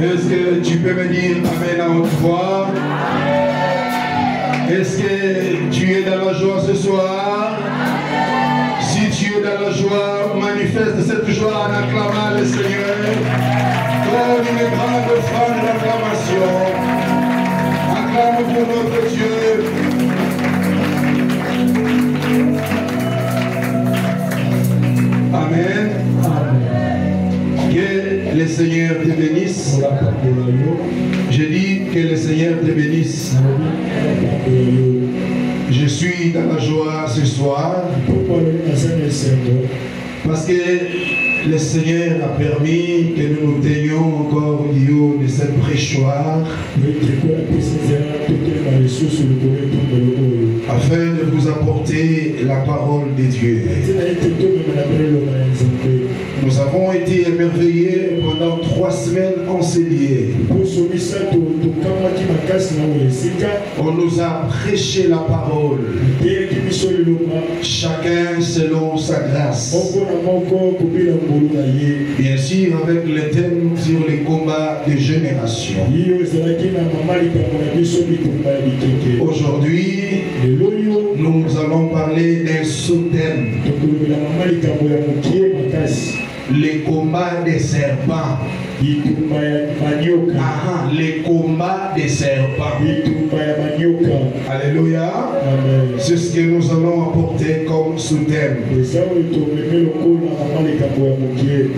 Est-ce que tu peux me dire Amen à haute voix? Est-ce que tu es dans la joie ce soir? Si tu es dans la joie, manifeste cette joie en acclamant le Seigneur. Donne une grande offrande d'acclamation. Acclame pour notre Dieu. Amen. Que le Seigneur te bénisse. Je dis que le Seigneur te bénisse. Je suis dans la joie ce soir parce que le Seigneur a permis que nous nous tenions encore au niveau de cette prêchoir afin de vous apporter la parole de Dieu. Nous avons été émerveillés pendant 3 semaines enseignées. On nous a prêché la parole, chacun selon sa grâce. Bien sûr, avec le thème sur les combats des générations. Aujourd'hui, nous allons parler d'un sous-thème. Les combats des serpents. Les combats des serpents. Alléluia. C'est ce que nous allons apporter comme sous-thème.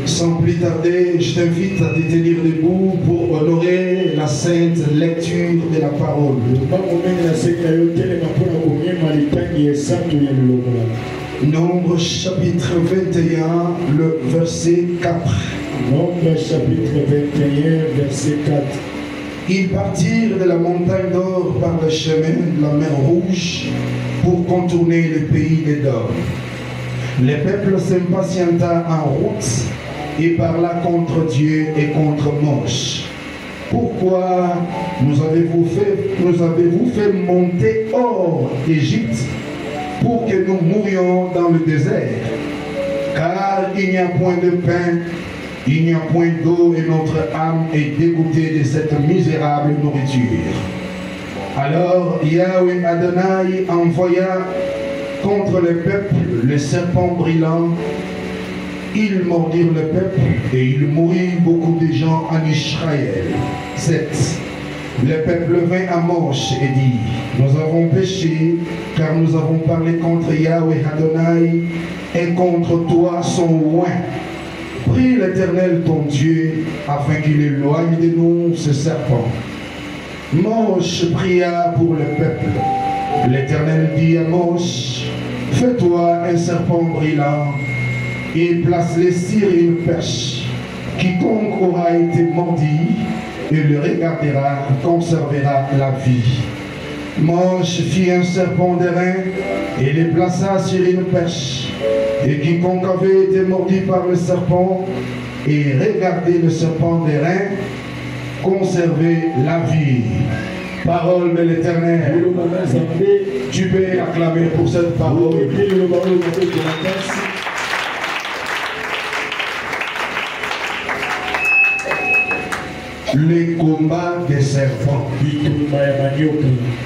Sans plus tarder, je t'invite à te tenir debout pour honorer la sainte lecture de la parole. Nombre chapitre 21, le verset 4. Nombre chapitre 21, verset 4. Ils partirent de la montagne d'Or par le chemin de la mer Rouge pour contourner le pays d'Édom. Le peuple s'impatienta en route et parla contre Dieu et contre Moïse. Pourquoi nous avez-vous fait monter hors d'Égypte pour que nous mourions dans le désert? Car il n'y a point de pain, il n'y a point d'eau et notre âme est dégoûtée de cette misérable nourriture. Alors Yahweh Adonai envoya contre le peuple le serpent brillant. Ils mordirent le peuple et il mourut beaucoup de gens en Israël. 7. Le peuple vint à Moïse et dit: nous avons péché, car nous avons parlé contre Yahweh Adonai et contre toi son oint. Prie l'Éternel ton Dieu, afin qu'il éloigne de nous ce serpent. Moïse pria pour le peuple. L'Éternel dit à Moïse: fais-toi un serpent brillant et place-le sur une perche. Quiconque aura été mordi et le regardera conservera la vie. Moïse fit un serpent d'airain et le plaça sur une perche. Et quiconque avait été mordi par le serpent et regardé le serpent d'airain conservait la vie. Parole de l'Éternel. Tu peux acclamer pour cette parole. Les combats des serpents.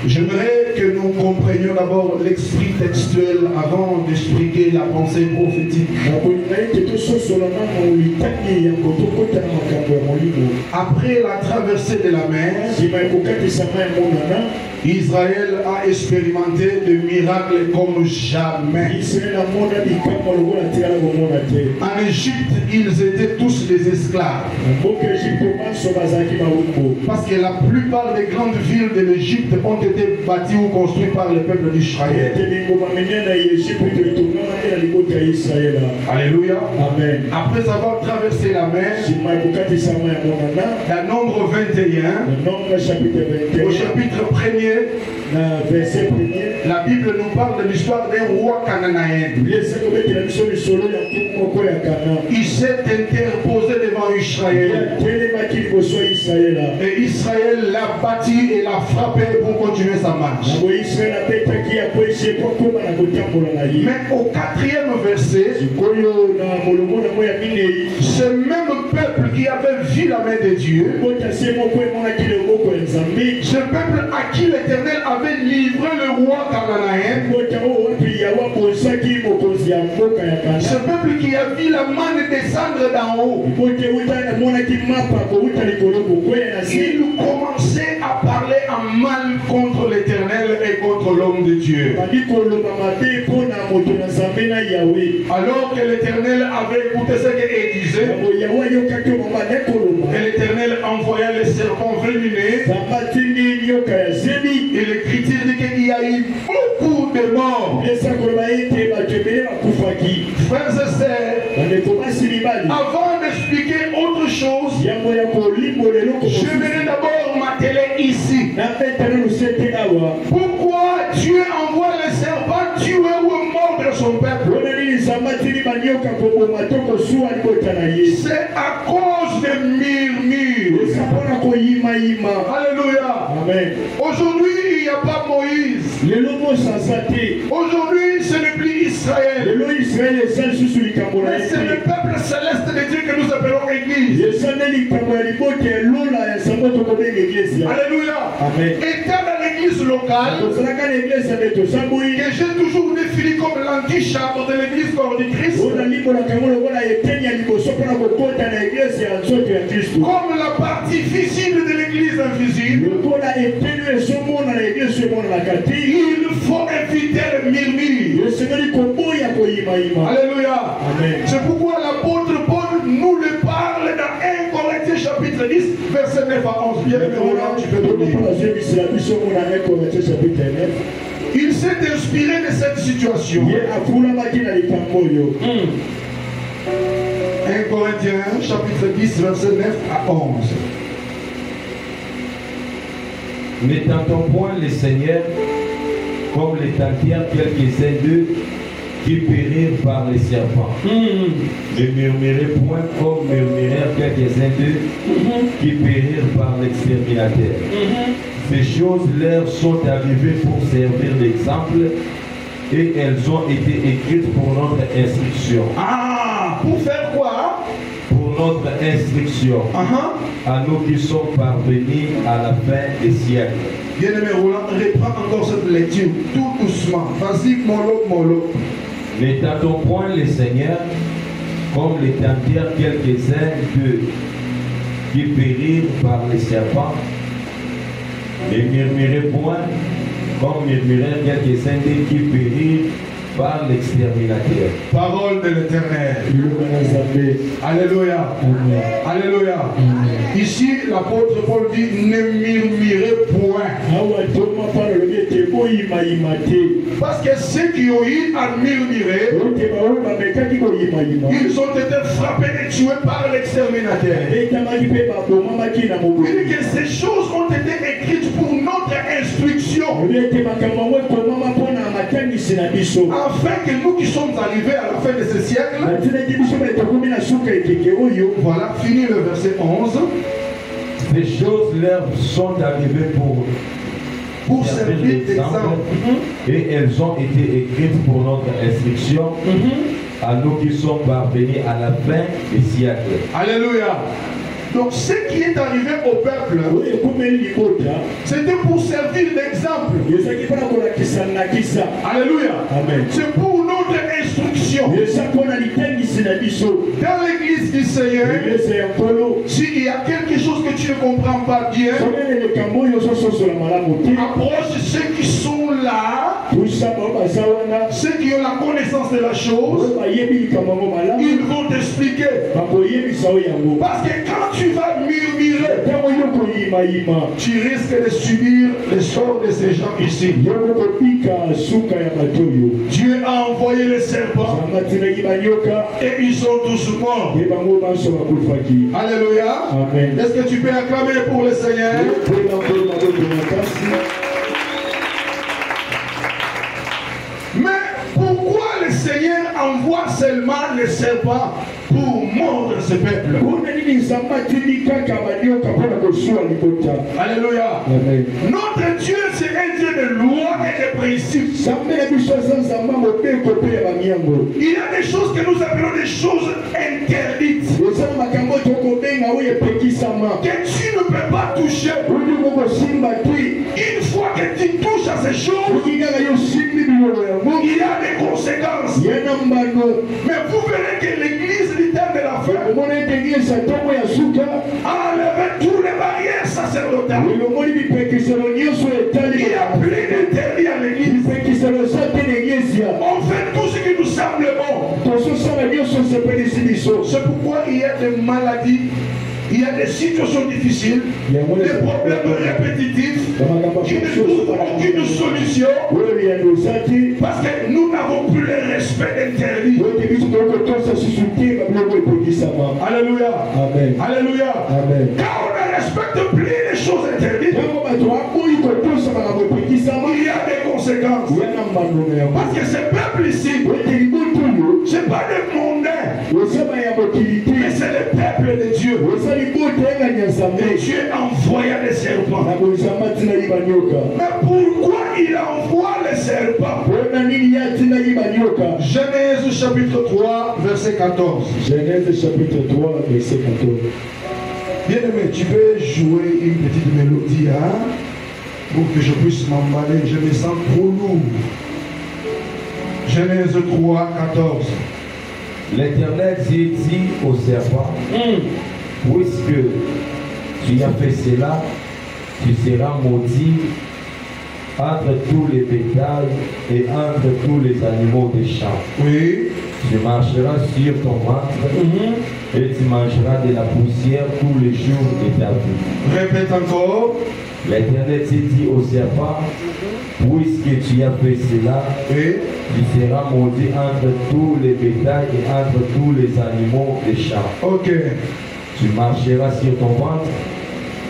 J'aimerais que nous comprenions d'abord l'esprit textuel avant d'expliquer la pensée prophétique. Après la traversée de la mer, Israël a expérimenté des miracles comme jamais. En Égypte, ils étaient tous des esclaves. Parce que la plupart des grandes villes de l'Égypte ont été bâties ou construites par le peuple d'Israël. Alléluia. Amen. Après avoir traversé la mer, dans Nombre 21, au chapitre 1er, la Bible nous parle de l'histoire d'un roi cananéen. Il s'est interposé devant Israël. Et Israël l'a battu et l'a frappé pour continuer sa marche. Mais au 4e verset, ce même peuple peuple qui avait vu la main de Dieu, ce peuple à qui l'Éternel avait livré le roi cananéen, ce peuple qui a vu la manne descendre d'en haut, il commençait à parler en mal contre l'Éternel et contre l'homme de Dieu. Alors que l'Éternel avait écouté ce qu'il disait, et l'Éternel envoya les serpents venimeux, et l'Écriture dit qu'il y a eu beaucoup de morts. Frères et sœurs, avant d'expliquer autre chose, j'aimerais d'abord m'atteler ici. Pourquoi Dieu envoie les serpents tuer ou mordre son peuple? C'est à cause des murmures. Alléluia. Amen. Aujourd'hui, il n'y a pas Moïse. Aujourd'hui, ce n'est plus Israël. Mais c'est le peuple céleste de Dieu que nous appelons Église. Alléluia. Amen. Étant dans l'église locale, que j'ai toujours défini comme l'antichambre de l'église corps du Christ, comme la partie visible de l'église invisible, il faut éviter le murmure. Alléluia. Amen. C'est pourquoi l'apôtre Paul nous le parle dans 1 Corinthiens chapitre 10, verset 9 à 11. Bien aimé Roland, tu peux donner. Il s'est inspiré de cette situation. 1 Corinthiens chapitre 10, verset 9 à 11. Ne tentons point les seigneurs comme les tentirent quelques-uns d'eux qui périrent par les serpents. Ne murmurez point comme murmurèrent quelques-uns d'eux qui périrent par l'exterminateur. Ces choses leur sont arrivées pour servir d'exemple et elles ont été écrites pour notre instruction. Ah, pour faire quoi? Pour notre instruction, à nous qui sommes parvenus à la fin des siècles. Bien-aimé Roland, reprends encore cette lecture tout doucement. Vas-y, mollo. Ne tentons point les seigneurs comme les tentirent quelques-uns d'eux qui périrent par les serpents. Ne murmurez point comme murmurèrent quelques-uns d'eux qui périrent par l'exterminateur. Parole de l'Éternel. Alléluia. Alléluia. Ici, l'apôtre Paul dit ne murmurez point. Parce que ceux qui ont eu à murmurer, ils ont été frappés et tués par l'exterminateur. Il dit que ces choses ont été écrites pour notre instruction. Afin que nous qui sommes arrivés à la fin de ce siècle, voilà, fini le verset 11. Ces choses leur sont arrivées pour servir d'exemple. Et elles ont été écrites pour notre instruction, à nous qui sommes parvenus à la fin des siècles. Alléluia. Donc ce qui est arrivé au peuple, c'était pour servir d'exemple. Alléluia. C'est pour notre instruction. Dans l'église du Seigneur, s'il y a quelque chose que tu ne comprends pas bien, approche ceux qui sont là, ceux qui ont la connaissance de la chose, ils vont t'expliquer. Parce que quand tu vas murmurer, tu risques de subir les sorts de ces gens ici. Dieu a envoyé les serpents et ils sont tous morts. Alléluia. Est-ce que tu peux acclamer pour le Seigneur? Mais pourquoi le Seigneur envoie seulement les serpents pour mordre ce peuple. Alléluia. Amen. Notre Dieu, c'est un Dieu de loi et de principes. Il y a des choses que nous appelons des choses interdites. Que tu ne peux pas toucher. Une fois que tu touches à ces choses, il y a des conséquences. Mais vous verrez que l'église du temps de la fin a enlevé toutes les barrières sacerdotales. Il y a plus d'interdits à l'église. On fait tout ce qui nous semble bon. C'est pourquoi il y a des maladies, il y a des situations difficiles, des problèmes répétitifs qui ne trouvent aucune solution parce que nous n'avons plus le respect d'interdit. Alléluia. Amen. Alléluia. Amen. Quand on ne respecte plus les choses interdites, il y a des conséquences. Parce que ce peuple ici, ce n'est pas des mondains, mais c'est le peuple de Dieu. Et Dieu envoya des serpents. Mais pourquoi il envoie les serpents? Genèse chapitre 3, verset 14. Genèse chapitre 3, verset 14. Bien aimé, tu peux jouer une petite mélodie pour que je puisse m'emballer. Je me sens trop lourd. Genèse 3, 14. L'Éternel dit au serpent, puisque tu as fait cela, tu seras maudit entre tous les bétails et entre tous les animaux des champs. Oui. Tu marcheras sur ton ventre et tu mangeras de la poussière tous les jours de ta vie. Répète encore. L'Éternel dit au serpent, puisque tu as fait cela, Oui. tu seras maudit entre tous les bétails et entre tous les animaux des champs. Ok. Tu marcheras sur ton ventre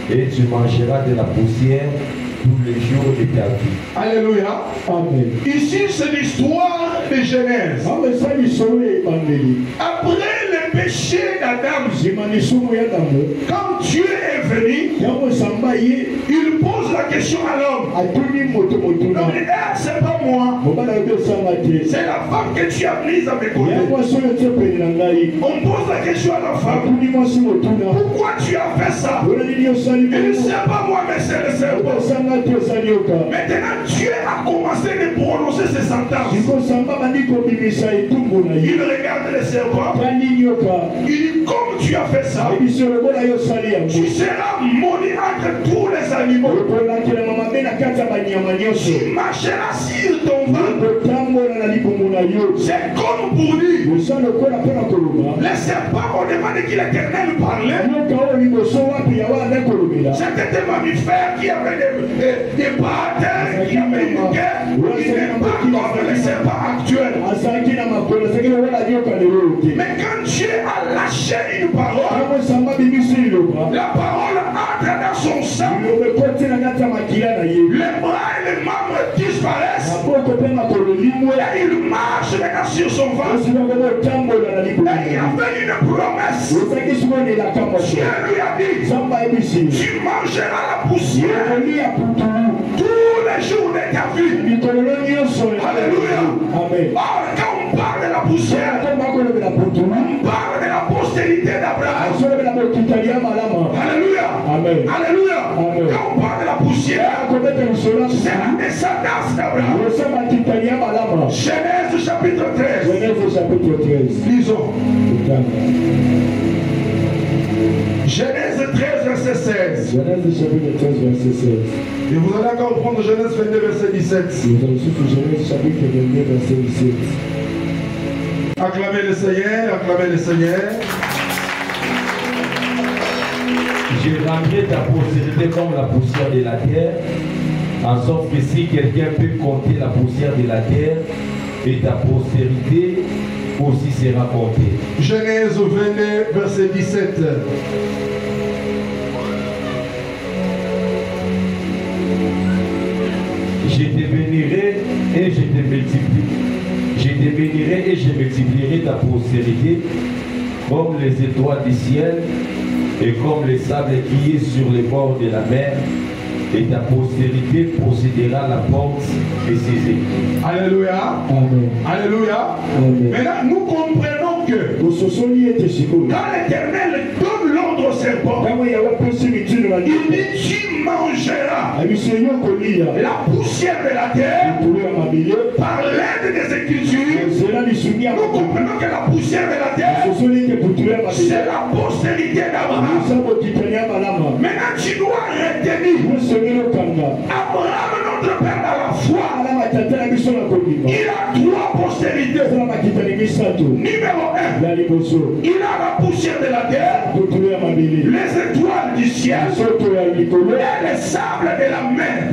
et tu mangeras de la poussière tous les jours de ta vie. Alléluia. Amen. Ici, c'est l'histoire de Genèse. Après le péché d'Adam, quand Dieu est venu, il pose la question à l'homme. Non, mais c'est pas moi. C'est la femme que tu as mise à mes côtés. On pose la question à la femme. Pourquoi tu as fait ça? Il ne sait pas moi, mais c'est le serpent. Maintenant, Dieu a commencé de prononcer ses sentences. Il regarde le serpent. Il dit, comme tu as fait ça, tu seras maudit entre tous les animaux. Tu marcheras sur ton ventre. C'est comme pour dire. Les serpents ont demandé qu'il l'Éternel parlait. C'était des mammifères qui avaient des pattes, qui avaient une guerre. Il n'est pas comme les serpents actuels. Mais quand Dieu a lâché une parole, la parole entre dans son sang. Les bras et les membres disparaissent. Et il marche maintenant sur son ventre. Et il y avait une promesse. Dieu lui a dit, tu mangeras la poussière tous les jours de ta vie. Alléluia. Or, quand on parle de la poussière, on parle de la postérité d'Abraham. Alléluia. Alléluia. Quand on parle de la poussière, c'est la descendance d'Abraham. Genèse chapitre 13. Lisons. Genèse 13, verset 16. Genèse chapitre 13, verset 16. Et vous allez encore prendre Genèse 22, verset 17. Nous allons suivre Genèse chapitre 22, verset 17. Acclamez le Seigneur, acclamez le Seigneur. Je rendrai ta postérité comme la poussière de la terre, en sorte que si quelqu'un peut compter la poussière de la terre, et ta postérité aussi sera comptée. Genèse 22, verset 17. Je te bénirai et je te multiplierai. Je te bénirai et je multiplierai ta postérité comme les étoiles du ciel et comme les sables qui est sur les bords de la mer. Et ta postérité possédera la porte de ses ennemis. Alléluia. Amen. Alléluia. Amen. Maintenant, nous comprenons que Usosoni ete sikuru. quand l'Éternel donne l'ordre au serpent, Kama ya wapesi mitini na il dit tu mangeras Abisenyo kolia. la poussière de la terre Tulu ya mabile. par l'aide des Écritures. Zela lisunia Nous ko. comprenons que la poussière de la terre, Usosoni ete putulu ya mabile. c'est la postérité d'Abraham. Sabo kitanya malama. Maintenant, tu dois retenir Usosoni kanga. Abraham, notre père dans la foi. Ala matata na biso na kodima. Il a trois postérités. Sala makitani misato. Numéro 1, La liboso. il a la poussière de la terre, Putulu ya mabile. les étoiles du ciel Soto ya likolo. et les sables de la mer.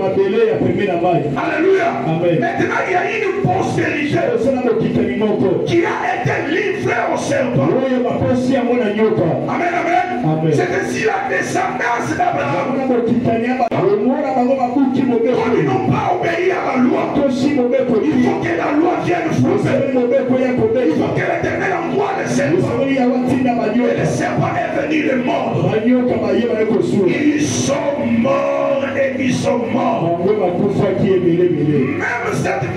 Mabele ya pembe na mai. Alléluia. Amen. Maintenant, il y a une postérité Sala makitani moko. qui a été livrée au serpent. Oyo maposi ya mona nyoka. Amen, amen. Amen. C'est ainsi la descendance d'Abraham. Kuna mokitani ya mona bango makuki mobeko. Comme ils n'ont pas obéi à la loi, Toshi mobeko. il faut que la loi vienne frapper. Usali mobeko ya Il kobeko. faut que l'Éternel envoie le serpent. Usali ya watinda Et le banyoka. serpent est venu les mordre. Banyoka bayeba ya kosura. Ils sont morts et ils sont morts. Bango makufa ki ebele bele.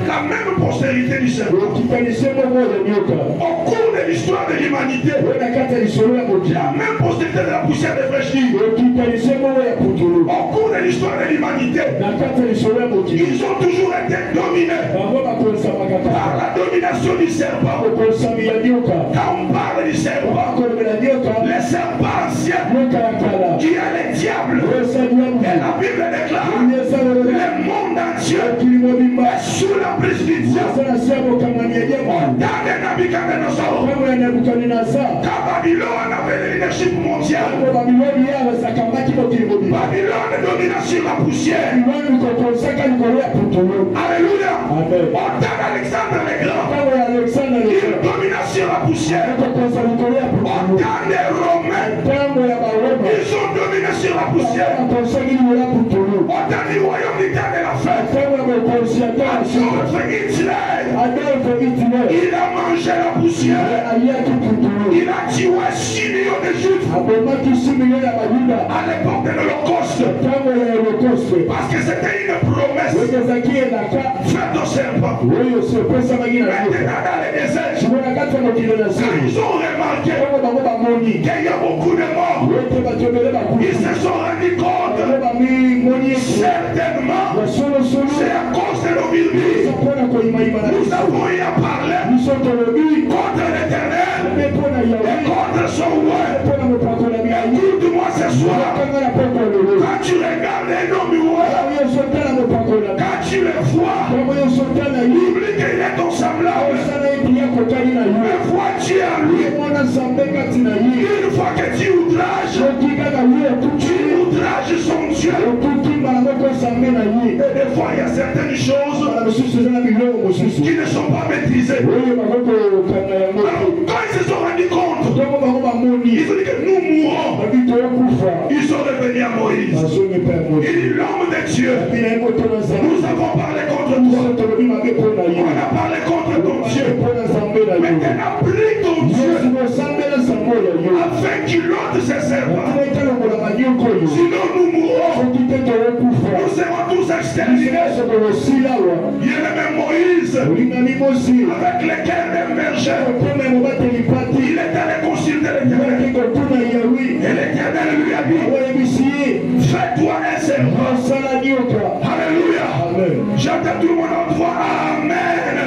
La même postérité du serpent. Okitani se moko ya nyoka. Au cours de l'histoire de l'humanité, Wana kata lisolo ya mokili. la même postérité de la poussière de fraîchir. Okitani se moko ya putulu. Au cours de l'histoire de l'humanité, Na kata lisolo ya mokili. ils ont toujours été dominés Bango bakonsa par makata. la domination du serpent. Okonsami ya nyoka. Quand on parle du serpent, Bakolobela nyoka. le serpent ancien Nyoka ya kala. qui est le diable, Osali ya et mokili. la Bible déclare Esalolola. le monde entier Mokili mobimba. est sous la prise du diable. Asala se bokamani ya diabo. Dans les Nabucodonosor, Kama ya Nebukadneza. quand Babylone avait le leadership mondial, Tango Babiloni yawe sakamaki mokili mobimba. Babylone dominait sur la poussière. Babiloni likokonsaka likolo ya putulu. Alléluia. Amen. Autant d'Alexandre le Grand, Tango ya Alexandre il le dominait sur la poussière. kokonsa likolo ya putulu. Autant des Romains, Tango ya Baroma. ils ont dominé sur la poussière. Bakonsaki likolo ya putulu. Autant du royaume du temps de la fin, Tango ya bokonsi ya tansi. Adolphe Hitler, Adolphe Hitler. il a mangé la poussière. Aliaki putulu. Il a tué 6 millions de Juifs Abomaki 6 millions ya Bayuda. à l'époque de l'Holocauste. Tango ya Holocauste. Parce que c'était une promesse Wekezaki elaka. faite au serpent. Oyo sepesamaki na nyoka. Maintenant, dans les déserts, Shimona kati ya mokili na quand siri. ils ont remarqué Tango bango bamoni. qu'il y a beaucoup de morts, Wete bato ebele bakufi. ils se sont rendus compte, Bango bamimoni ete. certainement, Ya solosolo. c'est à cause de nos murmures. Eza mpona koyimayima na Nous biso. avons eu à parler Biso tolobi. contre l'Éternel Mpe mpona et Yawe. contre son roi. Mpona mopakolami ya Ye. Écoute-moi ce soir, Kanga na poko lelo. quand tu regardes un homme roi, Tango nyonso tala mopakolami. quand tu le vois, Tango nyonso tala Ye. oublie qu'il est ton semblable. Osala ete ya kokali na Ye. Une fois Dieu en lui, Omona Nzambe kati na Ye. une fois que tu outrages, Soki kaka Ye okuti. tu outrages son Dieu. Okuti mbala moko Nzambe na Ye. Et des fois, il y a certaines choses Mbala mosusu eza na biloko mosusu. qui ne sont pas maîtrisées. Oyo bakokokanga yango Alors, te. quand ils se sont rendus compte, Ntango bango bamoni. ils ont dit que nous mourrons. Babi toyokufa. Ils sont revenus à Moïse. Bazongi mpe ya Il Moïse. dit l'homme de Dieu. Bina ye moto na Nzambe. Nous avons parlé contre Biso toi. tolobi mabe mpo na Ye. On a parlé contre ton Dieu. Mpo na Nzambe na Ye. Maintenant, prie ton Dieu Yesu bosambela Nzambe oyo Ye. afin qu'il ôte ses serpents. Batina etalongola banyoko oyo. Sinon, nous mourrons. Soki te toyokufa. Nous serons tous exterminés. Biso tolosila awa. Bien-aimé Moïse, Olingami mosi. avec lequel émergeait, Okoma mobateli pati. il est allé consulter l'Éternel. Yaki kotuna Yawe. Et l'Éternel lui a dit, Oyebisi Ye. fais-toi un serpent. Osala nyoka. Alléluia. Amen. J'entends tout le monde en toi. Amen.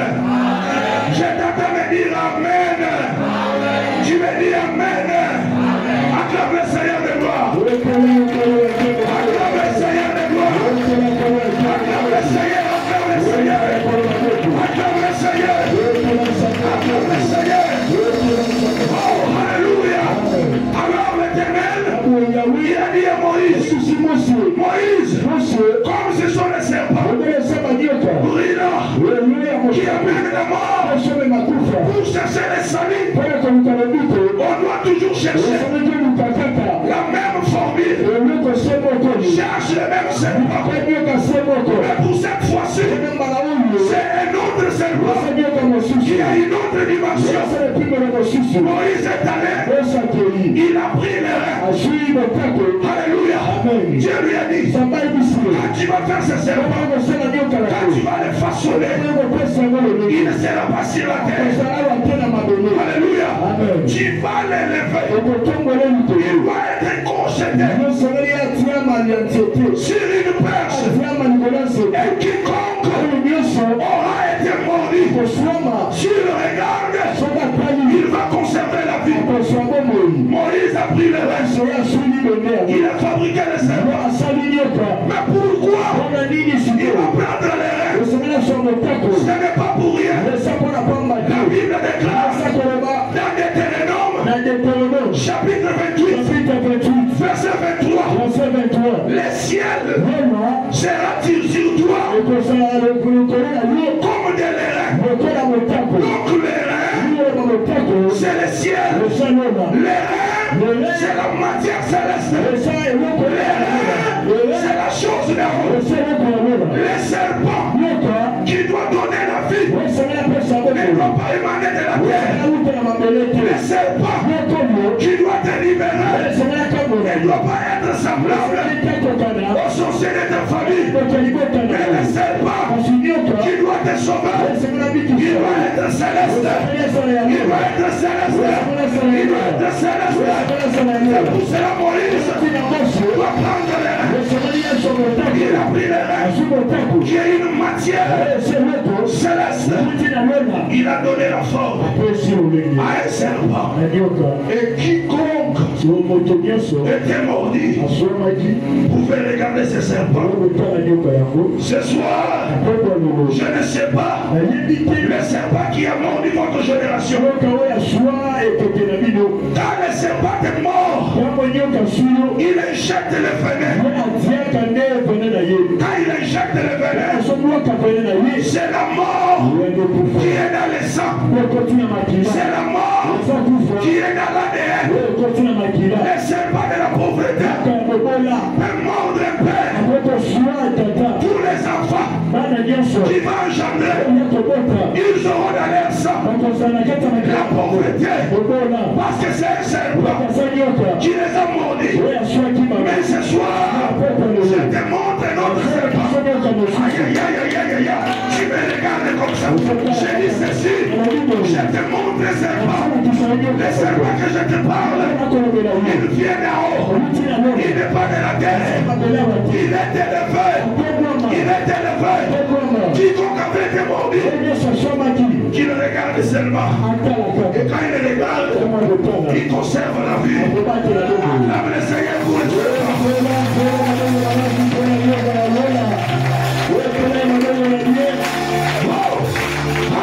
Je t'entends me dire Amen. Tu me dis Amen. Acclame le Seigneur de gloire. Acclame le Seigneur de gloire. Acclame le Seigneur. Acclame le Seigneur. Acclame le Seigneur. Acclame le Seigneur. Oh, alléluia. Alors l'Éternel, il a dit à Moïse, Moïse, comme ce sont les serpents brûlants qui amènent la mort pour chercher les salis, on doit toujours chercher la même formule, cherche le même serpent. Mais pour cette fois-ci, c'est un autre autre serpent qui a une autre dimension. Moïse est allé, il a pris les reins. Alléluia. Dieu lui a dit, quand tu vas faire ce serpent, quand tu vas les façonner, il ne sera pas sur la terre. Alléluia. Tu vas l'élever. Il va être conjeté sur une perche. Et quiconque aura été mordu, s'il le regarde, il va conserver la vie. Moïse a pris les reins. Il a fabriqué le serpent. Mais pourquoi il va prendre les reins? Ce n'est pas pour rien. La Bible déclare dans Deutéronome, chapitre 28, verset 23, les ciels sera-t-il sur toi comme des reins. Donc les reins, c'est le ciel. Les reins, c'est la matière céleste. Les reins, c'est la chose de haut. Les serpents qui doivent donner la vie ne doivent pas émaner de la terre. Les serpents qui doivent te libérer ne doivent pas être semblables aux sorciers de ta famille. Mais les serpents qui doivent te sauver, il doit être céleste. Il doit être céleste. Il doit être céleste. C'est pour cela Moïse doit prendre les reins. Il a pris les reins qui est une matière céleste. Il a donné la forme à un serpent. Et quiconque était mordu pouvait regarder ce serpent. Ce soir, je ne sais pas le serpent qui a mordu votre génération. Quand le serpent est mort, il injecte le venin. Quand il injecte le venin, c'est la mort qui est dans le sang. C'est la mort qui est dans l'ADN. Le serpent de la pauvreté peut mordre un père. Tous les enfants qui vont engendrer, ils auront dans leur sang la pauvreté. Parce que c'est un serpent qui les a mordis. Mais ce soir, je te montre notre serpent. Aïe, aïe, aïe, aïe, aïe, aïe. Tu me regardes comme ça. Je dis ceci. Je te montre le serpent. Le serpent que je te parle, il vient d'en haut. Il n'est pas de la terre. Il est élevé. Il est élevé. Quiconque avait été mordu, qui le regarde seulement. Et quand il le regarde, il conserve la vie. Acclame le Seigneur pour le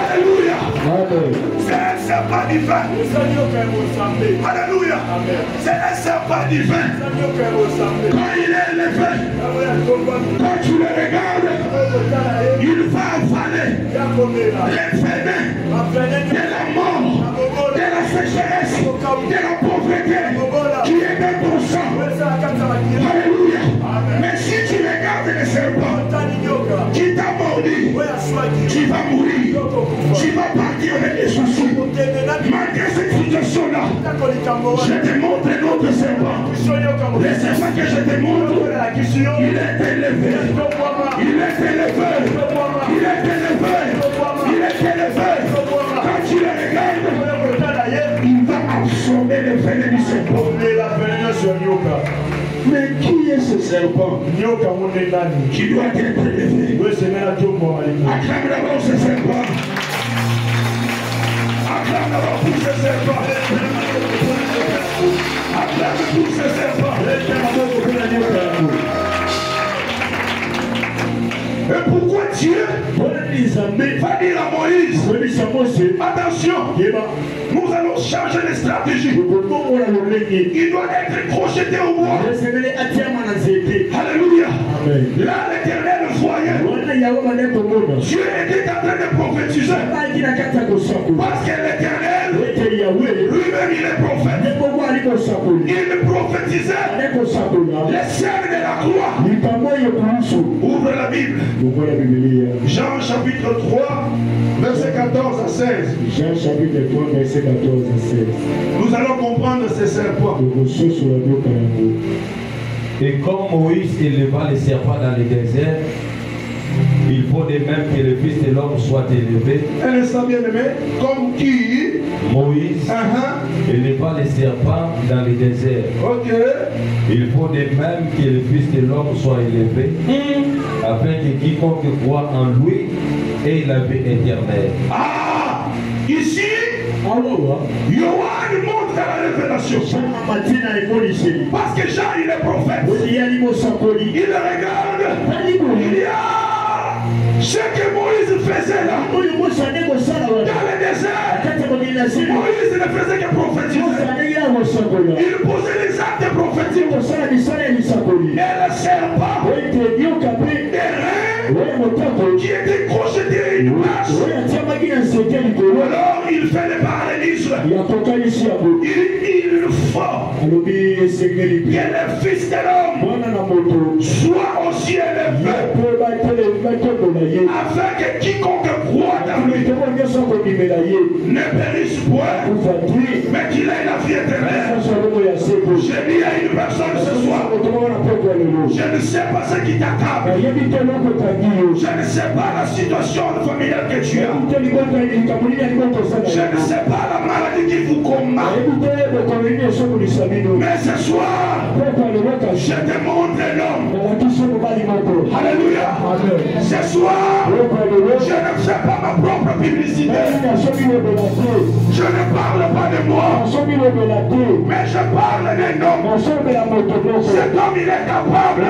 Alléluia. C'est un serpent divin. Alléluia. C'est un serpent divin. Quand il est élevé, quand tu le regardes, il va avaler les venins de la mort, de la sécheresse, de la pauvreté qui est dans ton sang. Alléluia. Mais si tu regardes le serpent qui t'a mordu, tu vas mourir. Tu vas partir avec des soucis. Malgré cette situation-là, je te montre notre serpent. Le serpent que je te montre, il est élevé. Il est élevé. Il est élevé. Il est élevé. Quand tu le regardes, il va absorber le venin du serpent. Mais qui est ce serpent qui doit être élevé? Acclame d'abord ce serpent. Acclame d'abord pour ce serpent. Acclame pour ce serpent. Et pourquoi Dieu va dire à Moïse, attention, nous allons changer de stratégie. Il doit être crocheté au bois. Alléluia. Là, l'Éternel voyait. Dieu était en train de prophétiser. Parce que l'Éternel, lui-même, il est prophète. Il prophétisait les cercles de la croix. Ouvre la Bible. Jean chapitre 3, 16. Jean chapitre 3, verset 14 à 16. Nous allons comprendre ces serpents. Et comme Moïse éleva les serpents dans le désert, il faut de même que le Fils de l'homme soit élevé. Un instant bien aimé, comme qui Moïse éleva les serpents dans le désert. Ok. Il faut de même que le Fils de l'homme soit élevé, afin que quiconque croit en lui ait la vie éternelle. Ah, ici, Yohan montre la révélation. Parce que Jean, il est prophète. Il regarde. Il y a ce que Moïse faisait là. Dans le désert, Moïse ne faisait que prophétiser. Il posait les actes prophétiques. Et le serpent, des reins qui étaient crochetés à une place. Alors il fait le parallélisme. Il faut que le Fils de l'homme soit aussi élevé, afin que quiconque croit dans lui ne périsse point, mais qu'il ait la vie éternelle. J'ai dit à une personne ce soir, je ne sais pas ce qui t'accable, je ne sais pas la situation familiale que tu as, je ne sais pas la maladie qui vous combat, mais ce soir, je te montre l'homme. Alléluia. Ce soir, je ne fais pas ma propre publicité. Je ne parle pas de moi, mais je parle d'un homme. Cet homme, il est capable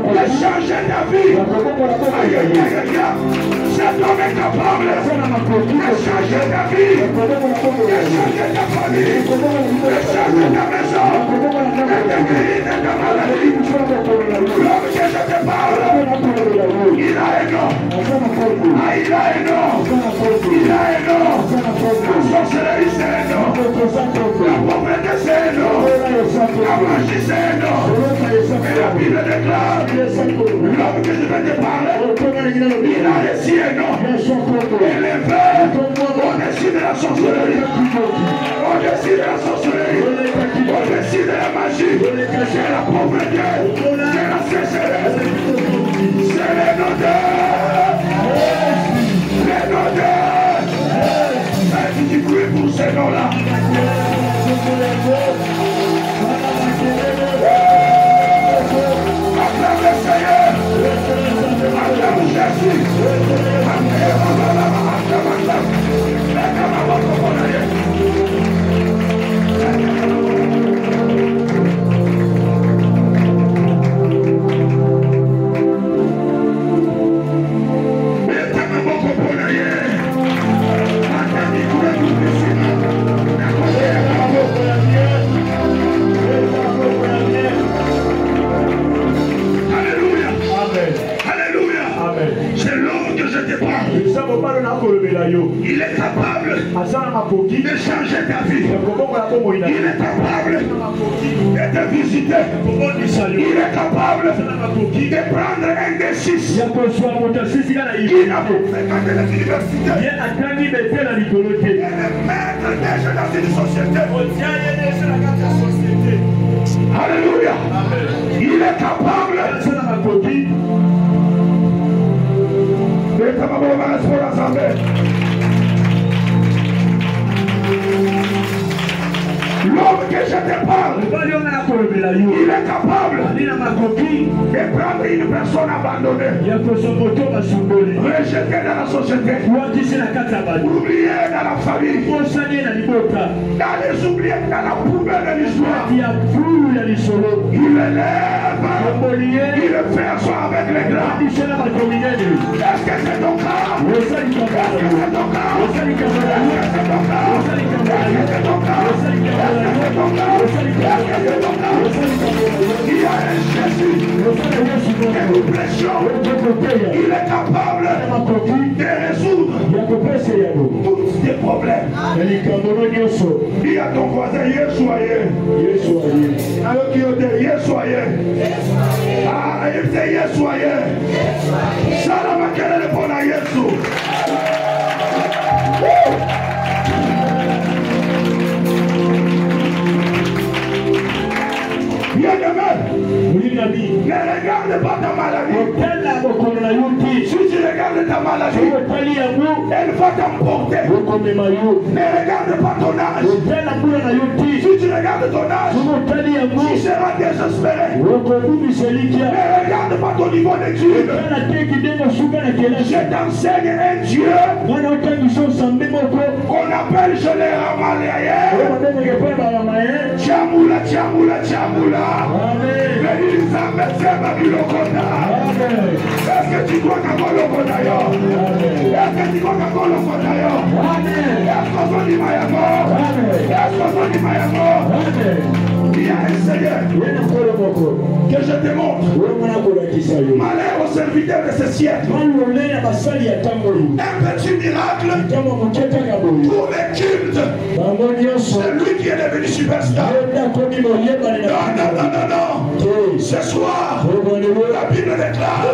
de changer ta vie. Aïe, aïe, aïe, aïe. Cet homme est capable de changer ta vie, de changer ta famille, de changer ta maison, de te guérir de ta maladie. L'homme que je te parle, il a un nom. Ah, il a un nom. Il a un nom. La sorcellerie, c'est un nom. La pauvreté, c'est un nom. La magie, c'est un nom. Et la Bible déclare, l'homme que je vais te parler, il a reçu un nom. Élevé au-dessus de la sorcellerie, au-dessus de la sorcellerie, au-dessus de la magie, c'est la pauvreté, c'est la sécheresse, c'est les nodeurs, les nodeurs. Faites du bruit pour ces noms-là. Acclame le Seigneur, acclame Jésus, il est capable de changer ta vie. Il est capable de te visiter. Il est capable de prendre un des 6 qui n'a pas fréquenté l'université et de mettre déjà dans une société. Alléluia. Il est capable l'homme que je te parle, il est capable de prendre une personne abandonnée, rejetée dans la société, oubliée dans la famille, dans les oubliés, dans la poubelle de l'histoire. Il élève, il le fait asseoir avec les grands. Est-ce que c'est ton cas? Est-ce que c'est ton cas? Est-ce que c'est ton cas? Est-ce que c'est ton cas? Il y a un Jésus que nous prêchons. Il est capable de résoudre tous tes problèmes. Dis à ton voisin, Yessoyez. Alors qui dit Yessoyez. Ah, il dit Yessoyez. Salama, quel est le bon à Yesu? Elle va t'emporter. Ne regarde pas ton âge. Si tu regardes ton âge, tu seras désespéré. Ne regarde pas ton niveau d'études. Je t'enseigne un Dieu qu'on appelle, je l'ai ramené ailleurs. Tchamoula, tchamoula, tchamoula. Est-ce que tu crois qu'à quoi le est-ce que tu crois qu'à quoi le est-ce qu'on dit Mayamo? Est-ce qu'on dit Mayamo? Il y a un Seigneur que je te montre. Malheur au serviteur de ce siècle. Un petit miracle pour les cultes. C'est lui qui est devenu superstar. Non. Ce soir, la Bible déclare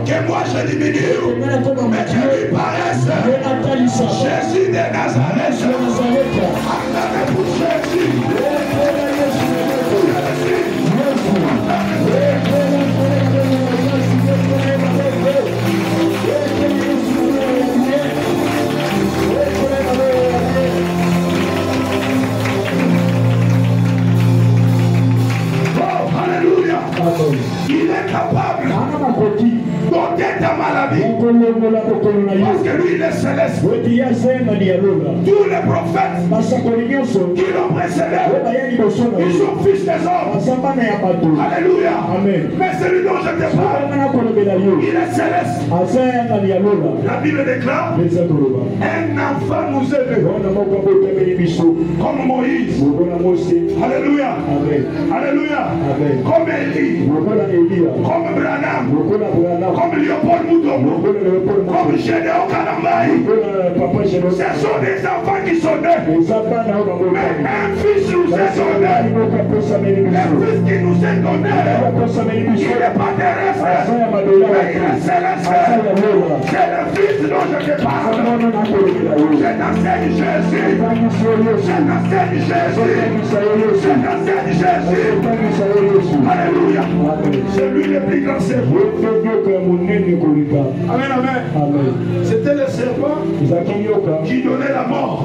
que moi je diminue, mais que lui paraisse. Jésus de Nazareth. Acclamez pour Jésus. Il est capable d'ôter ta maladie. Parce que lui, il est céleste. Tous les prophètes qui l'ont précédé, ils sont fils des hommes. Alléluia. Mais celui dont je te parle, il est céleste. La Bible déclare, un enfant nous est né comme Moïse. Alléluia. Alléluia. Comme Élie. Comme Branham, comme Léopold Mutombo, comme Gédéon Kalambaï. Ce sont des enfants qui sont nés. Mais un fils nous est donné. Le fils qui nous est donné, il n'est pas terrestre, mais il est céleste. C'est le fils dont je te parle. Je t'enseigne Jésus. Je t'enseigne Jésus. Je t'enseigne Jésus. Alléluia. C'est lui le plus grand serpent. Amen, amen. C'était le serpent qui donnait la mort.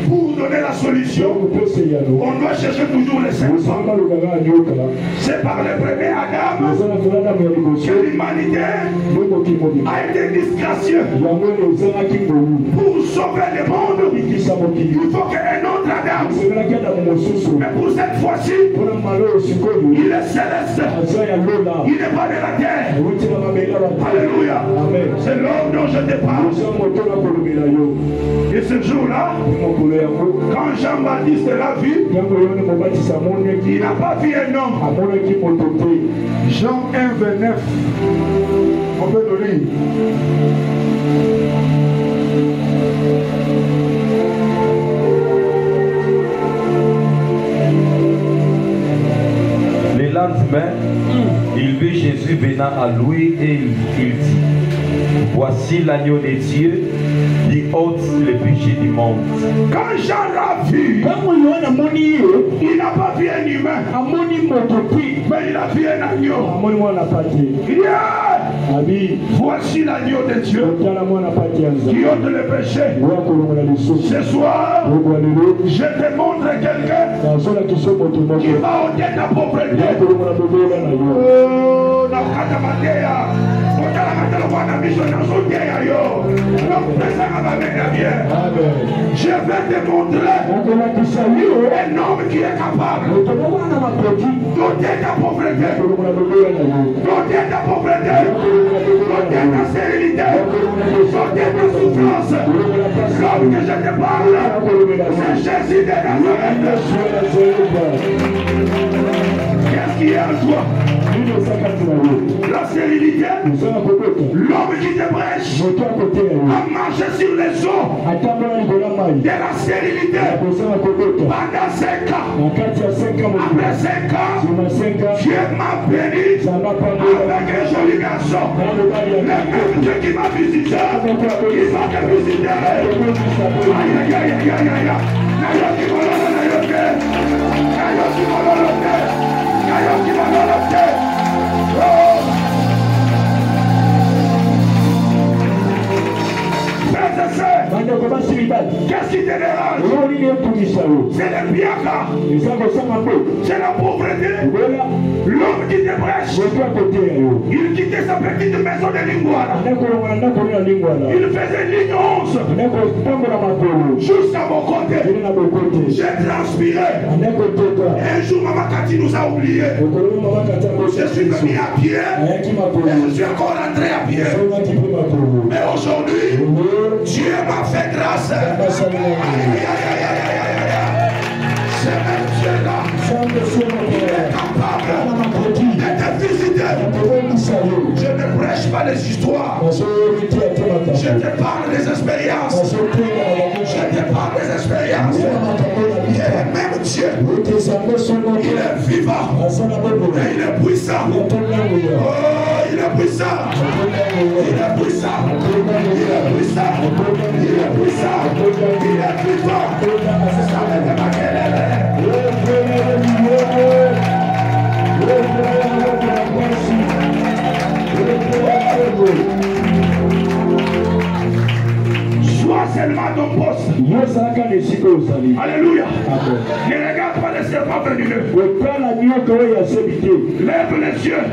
Pour donner la solution, on doit chercher toujours les serpents. C'est par le premier Adam que l'humanité a été disgracieuse. Pour sauver le monde, il faut qu'un autre Adam. Mais pour cette fois-ci, il est céleste. Il n'est pas de la terre. Alléluia. C'est l'homme dont je te parle. Et ce jour-là, quand Jean-Baptiste l'a vu, il n'a pas vu un homme. Jean 1, 29. On peut le lire. Le lendemain, il vit Jésus venant à lui et il dit, voici l'agneau de Dieu qui ôte le péché du monde. Quand Jean l'a vu, il n'a pas vu un humain, mais il a vu un agneau. Voici l'agneau de Dieu qui ôte le péché. Ce soir, je te montre quelqu'un qui va ôter ta pauvreté. Je vais te montrer un homme qui est capable d'ôter ta pauvreté, d'ôter ta pauvreté, d'ôter ta stérilité, d'ôter ta souffrance. L'homme que je te parle, c'est Jésus de Nazareth. Qu'est-ce qui est en toi? La stérilité, l'homme qui te prêche a marché sur les eaux de la stérilité pendant 5 ans. Après 5 ans, Dieu m'a béni avec un joli garçon. Le même Dieu qui m'a visité, il va te visiter. Aïe, aïe, aïe, aïe, aïe, aïe. Qu'est-ce qui te dérange? C'est le piaka. C'est la pauvreté. L'homme qui te prêche, il quittait sa petite maison de Lingouala. Il faisait ligne 11 jusqu'à mon côté. J'ai transpiré. Un jour, Maman Kati nous a oubliés. Je suis venu à pied et je suis encore rentré à pied. Mais aujourd'hui, Dieu m'a fait grâce. C'est même Dieu-là. Il est capable de te visiter. Je ne prêche pas les histoires. Je te parle des expériences. Je te parle des expériences. Il est même Dieu. Il est vivant. Et il est puissant. Oh, il est puissant. Il est puissant. Il est puissant. Il est puissant. Il est vivant. Ça ne fait pas qu'elle est. Sois seulement ton poste. Alléluia. Ne regarde pas les serpents venimeux. Lève les yeux.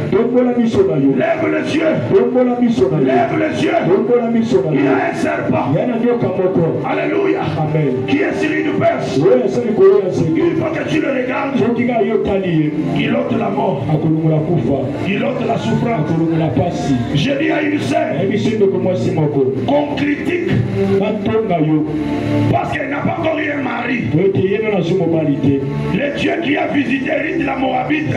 Lève les yeux. Lève les yeux. Il y a un serpent. Alléluia. Qui est sur une perche. Il faut que tu le regardes. Il ôte la mort. Il ôte la souffrance. Je dis à une sœur qu'on critique parce qu'elle n'a pas encore eu un mari. Le Dieu qui a visité Ruth la Moabite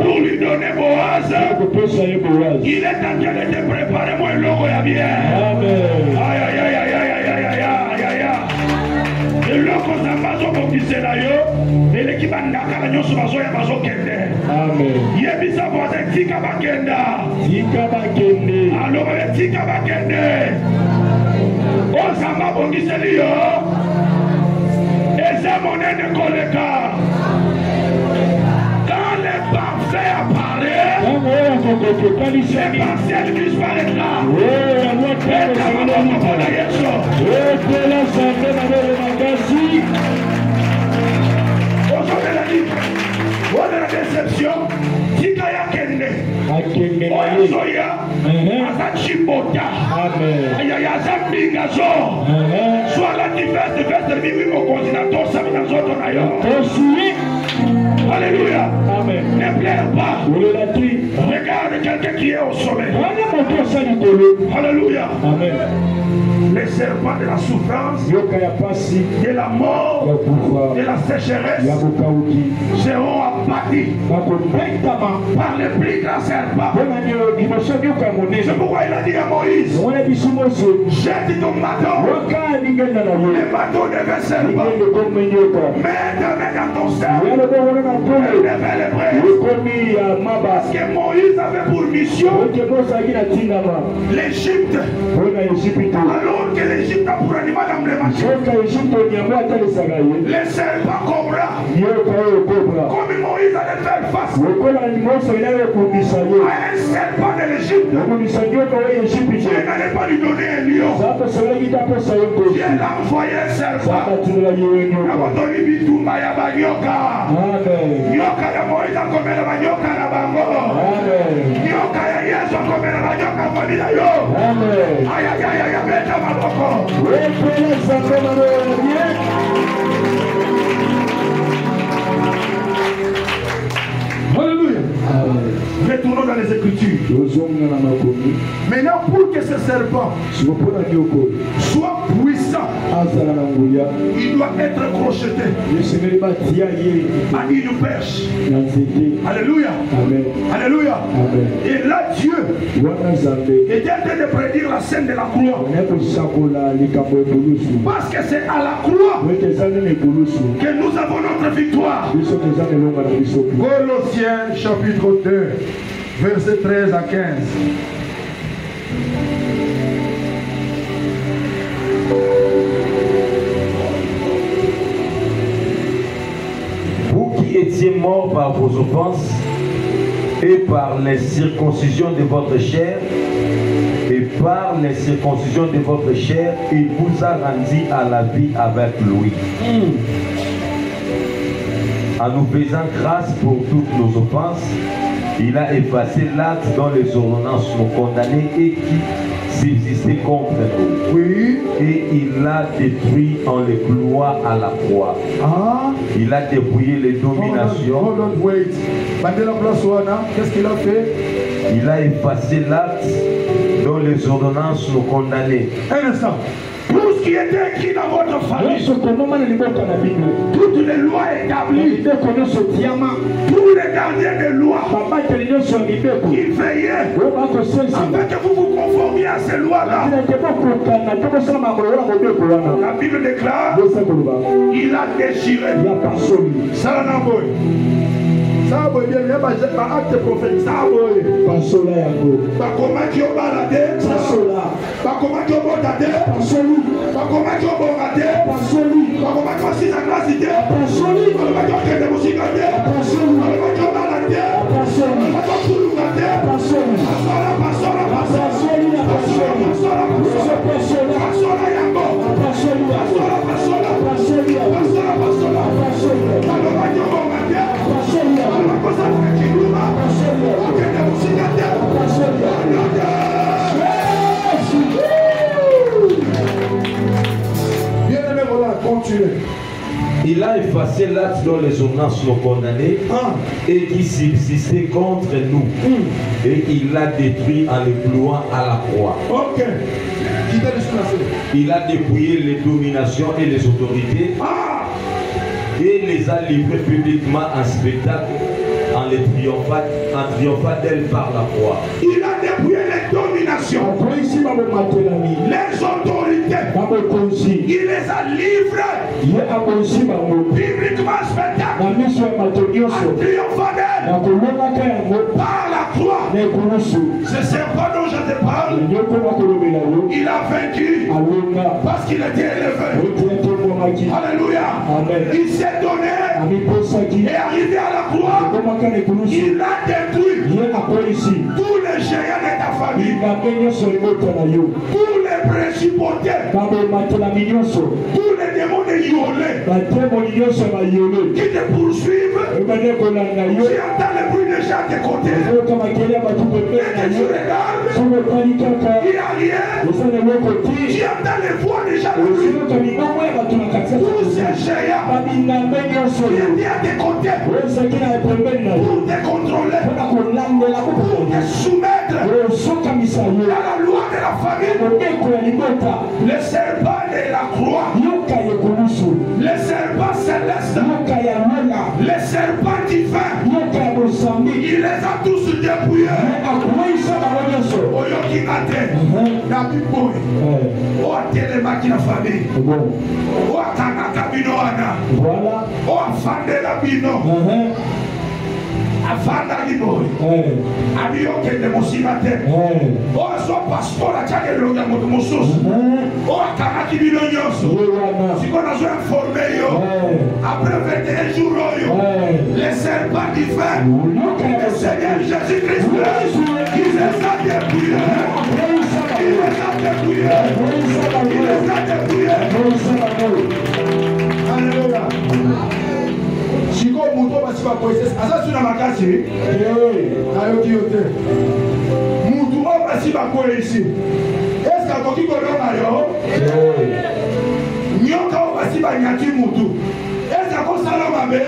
pour lui donner Boaz, il est en train de te préparer moi le logo ya bien. Aïe aïe aïe aïe aïe aïe aïe aïe aïe. Le logo zambazo comme disait là yo, et l'équipe andaka la nyoso bazo ya bazo kende. Amen. Yebisa voisin tika bakenda. Tika bakende. Alors tika bakende. Osama bongiseli yo. Eza monene koleka. Quand le parfait apparaît, c'est partiel disparaîtra. Aujourd'hui la vie, on a la déception. Tika ya kende. Oya soya. Asa chibota. Aya zambinga zo. Soit la diverse de bibi au continent, ça me dans autre ailleurs. Alléluia. Amen. Ne pleure pas. Regarde quelqu'un qui est au sommet. Alléluia. Amen. Les serpents de la souffrance, de la mort, de la sécheresse seront abattus par les plus grands serpents. C'est pourquoi il a dit à Moïse, jette ton bateau, le bateau devait serpent, mets ta main dans ton sein, et lève les bras. Parce que Moïse avait pour mission l'Égypte. Alors que l'Égypte a pour animal emblématique les serpents cobras. Comme Moïse allait faire face à un serpent de l'Égypte, Dieu n'allait pas lui donner un lion. Dieu l'a envoyé un serpent. Nyoka ya Moïse akomela banyoka na bango. Nyoka ya Yesu akomela banyoka familia yo. Aïe aïe aïe aïe, beta maboko. Alléluia. Retournons dans les Écritures. Maintenant, pour que ce serpent soit puissant, il doit être crocheté à une perche. Alléluia. Amen. Alléluia. Amen. Et là, Dieu était en train de prédire la scène de la croix. Parce que c'est à la croix que nous avons notre victoire. Colossiens chapitre 2, versets 13 à 15. Vous qui étiez morts par vos offenses et par les circoncisions de votre chair, et par les circoncisions de votre chair, il vous a rendu à la vie avec lui. En nous faisant grâce pour toutes nos offenses, il a effacé l'acte dont les ordonnances nous condamnaient et qui subsistait contre nous. Oui. Et il l'a détruit en les clouant à la croix. Ah. Il a dépouillé les dominations. Hold on, wait. Qu'est-ce qu'il a fait? Il a effacé l'acte dont les ordonnances nous condamnaient. Un instant. Tout ce qui était écrit dans votre famille, toutes les lois établies, tous les gardiens des lois, ils veillaient afin que vous vous conformiez à ces lois-là. La Bible déclare, il a déchiré. Ça n'a pas ça va bien, il y a un acte prophétique. Ça va bien. Comment tu as baladé? Comment tu as baladé? Comment tu as baladé? Comment tu as assis à la cité? Comment tu as fait des musiques à terre? Comment tu as baladé? Comment tu as couru à terre? Bien-aimé, voilà, continuez. Il a effacé l'acte dont les ordonnances nous condamnaient et qui subsistait contre nous. Et il l'a détruit en le clouant à la croix. Ok. Il a dépouillé les dominations et les autorités et les a livrées publiquement en spectacle en triomphant d'elles par la croix. Il a dépouillé les dominations, les autorités. Il les a livrées publiquement en spectacle en triomphant d'elles par la croix. Ce serpent dont je te parle, il a vaincu parce qu'il était élevé. Alléluia. Il s'est donné et arrivé à la croix. Il a détruit tous les géants de ta famille, tous les principautés, tous les démons de Yolé qui te poursuivent. Tu entends le bruit de gens à tes côtés et que tu regardes, il n'y a rien. Tu entends les voix des gens tous ces géants qui étaient à tes côtés pour te contrôler, pour te soumettre à la loi de la famille. Les serpents de la croix, les serpents célestes, les serpents divins, il les a tous dépouillés. Afanda liboi abiyo kende musibate o so pastor achake longa moto mususu o akana kibino nyoso siko nazo informer yo après 21 jours yo les serpents divins le Seigneur Jésus-Christ il les a dépouillés, il les a dépouillés. Alléluia. Chiko muto basiba koise asa suna makasi ayo kiyote mutu o basiba koise est-ce que koki kolonga yo nyoka o basiba nyaki mutu est-ce que ko sala mabe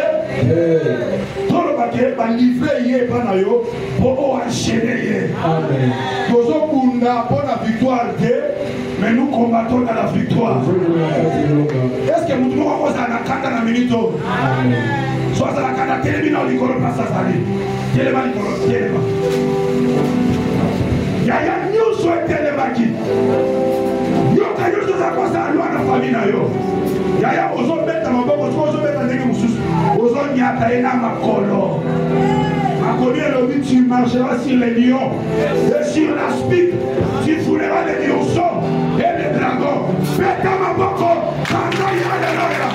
tolo bake ba livrer ye bana yo po o enchaîner ye amen tozo kunda pour la victoire de mais nous combattons dans la victoire. Est-ce que nous devons avoir un kanda na minito? Soit la kanda télémina ou l'icône place à salir. Téléma l'icône, téléma. Yaya nous souhaitons téléma qui. Yo kayo nous a quoi ça loi na famille na yo. Yaya ozo beta maboko, ozo beta ndenge mususu. Ozo nyata ena makolo. Tu marcheras sur les lions et sur la spique, tu fouleras les lionceaux et les dragons. Beta ma boko, alléluia.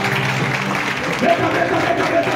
Beta, beta, beta, beta.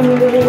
Hallelujah.